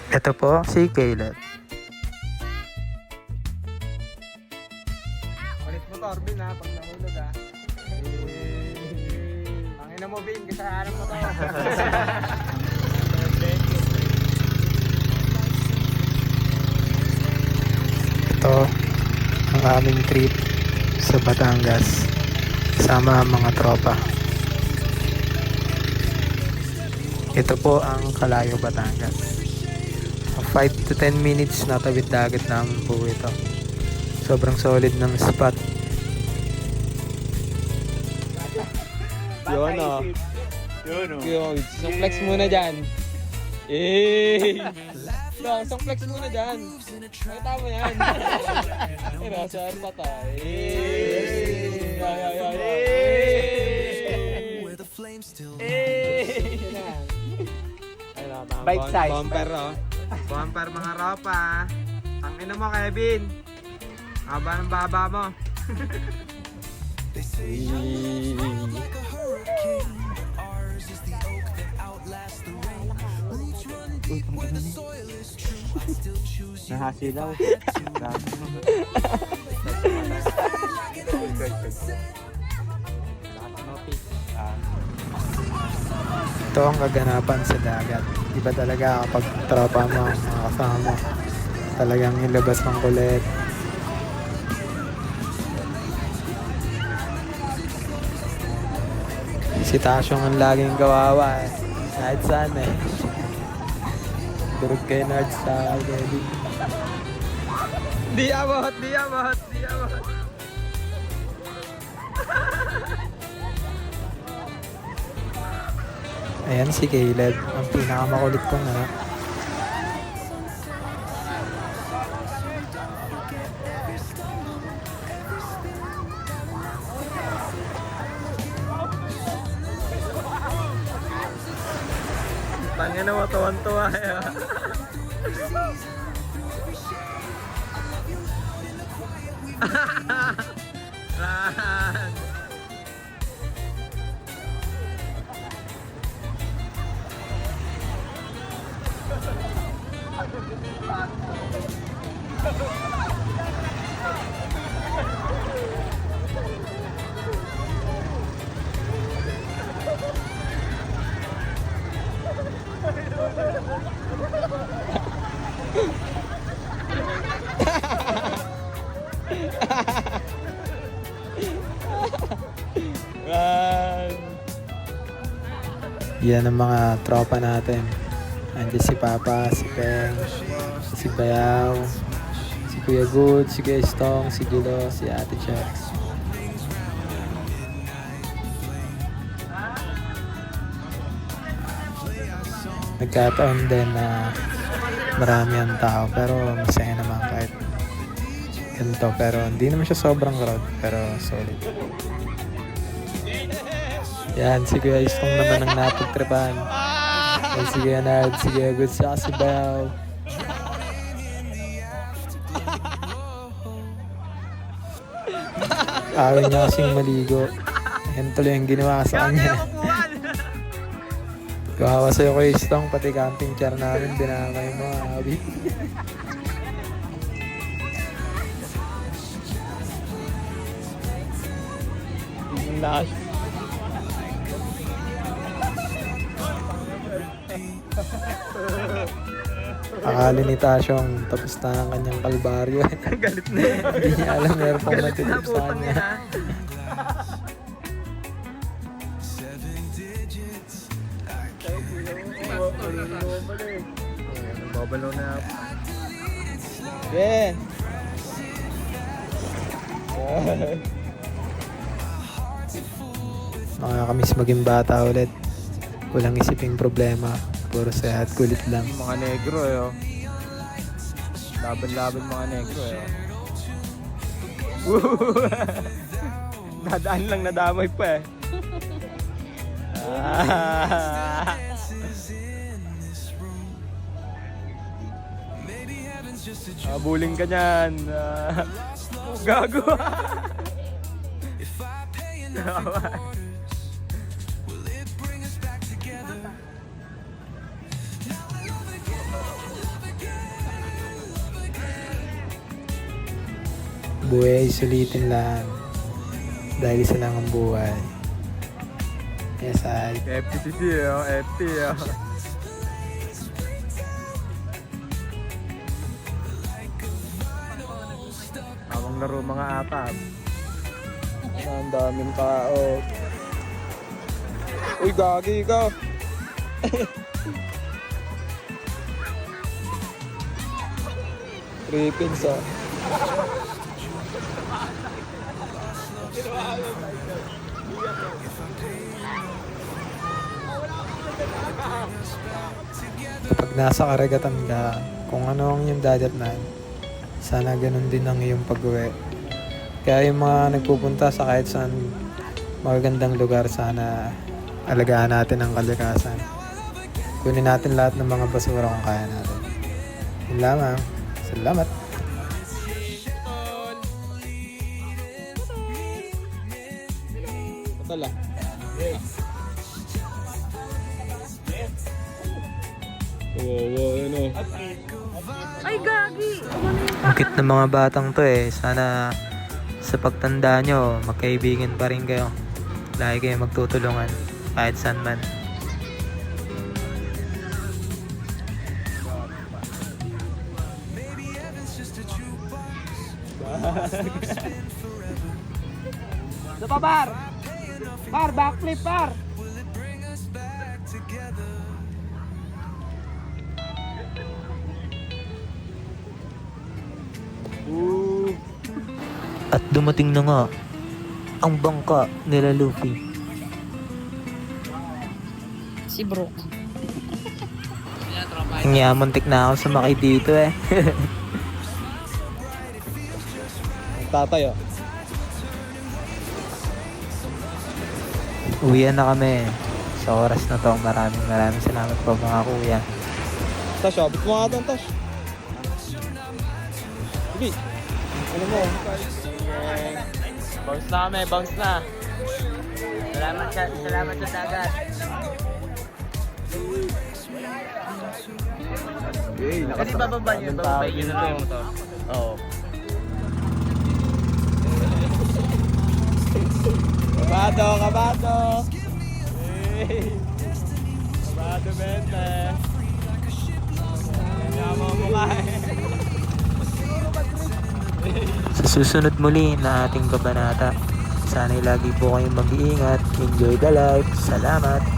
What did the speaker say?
Ito po si Caleb. Ulit motor, Bin, ha? Pag nahulog, ha? Tangina mo, Bin. Kasalanan mo to. Ito ang aming trip sa Batangas sama ang mga tropa. Ito po ang Calayo, Batangas. 5 to 10 minutes na tawid dagat namin po ito. Sobrang solid ng spot. Yun, o. Yun, isang flex muna dyan. Eh! Isang flex muna dyan. Makita mo yan. Pero saan pa tayo? Eh! Bite size. Bumper, oh. Bumper, mga ropa. Tangina mo, Kevin. Haba ng baba mo. Nahasilaw. Ito ang kaganapan sa dagat. Iba talaga kapag tropa mo ang mga kasama. Talagang ilabas ng kulit. Si Tasyong ang laging kawawa eh. Kahit saan eh. Durog kay Nard sa Kevin. Di abot, di abot, di abot. Ayan si Caleb, ang pinakamakulit ko nga. Tangina mo, tuwan-tuwa eh. Ran. Ran. Yan ang mga tropa natin. Andiyan si Papa, si Peng, si Bayaw, si Kuya Good, si Kuya Stong, si Gilo, si Ate Chax. Nagkataon din na marami ang tao pero masaya naman kahit ganito. Pero hindi naman siya sobrang crowd pero solid. Yan, si Kuya Stong naman ang napagtripan. Yan, si Kuya Nard, si Kuya Good, si Bayaw. Awin niya kasing maligo. Yan tuloy ang ginawa sa kanya. Kawawa sa'yo Kuya Stong, pati camping chair namin, dinamay mo, Abi. Nice. Akala ni Tasyong tapos na ang kanyang kalbaryo. Galit na eh. Hindi niya alam meron pang Galit na matitip po sa kanya. Babalaw na. Yeah. Nakakamiss maging bata ulit. Walang isiping problema. Puro saya at kulit lang. Mga negro eh. Oh. Laban-laban mga negro eh. Oh. Nadaan lang, nadamay pa eh. Buling ka niyan. Gago. Buhay ay sulitin lang. Dahil isa lang ang buhay. Yes, ay. FTTC, oh. FT, oh. Habang laro mga atap. Ang daming tao. Uy, gagi ka. Trippings, ah. Kapag nasa karagatan ka, kung ano ang iyong dadatnan, sana ganun din ang iyong pag-uwi. Kaya yung mga nagpupunta sa kahit saan magagandang lugar, sana alagaan natin ang kalikasan. Kunin natin lahat ng mga basura kung kaya natin. Yun lamang. Salamat. Tala. Wow, ano. Ay, gagi! Ang cute ng mga batang to eh. Sana sa pagtanda nyo, magkaibigan pa rin kayo. Lagi kayo magtutulungan kahit saan man. Ito pa, par! Par, backflip, par! At dumating na nga ang bangka nila Luffy. Si Brook. Nga, muntik na ako sumakay dito eh. Tatay, oh. Uwian na kami. Sa oras na to, maraming salamat po mga kuya. Tash, oh. Bit mo nga doon, Tash. Sige. Ano mo? Bounce na kami, bounce na. Salamat sa dagat. Hey, Kasi bababa yun na lang to. Oo. Kabado! Hey! Kabado, bente! Kaya mo mukha Sa susunod muli na ating kabanata, sana'y lagi po kayong mag-iingat. Enjoy the life. Salamat!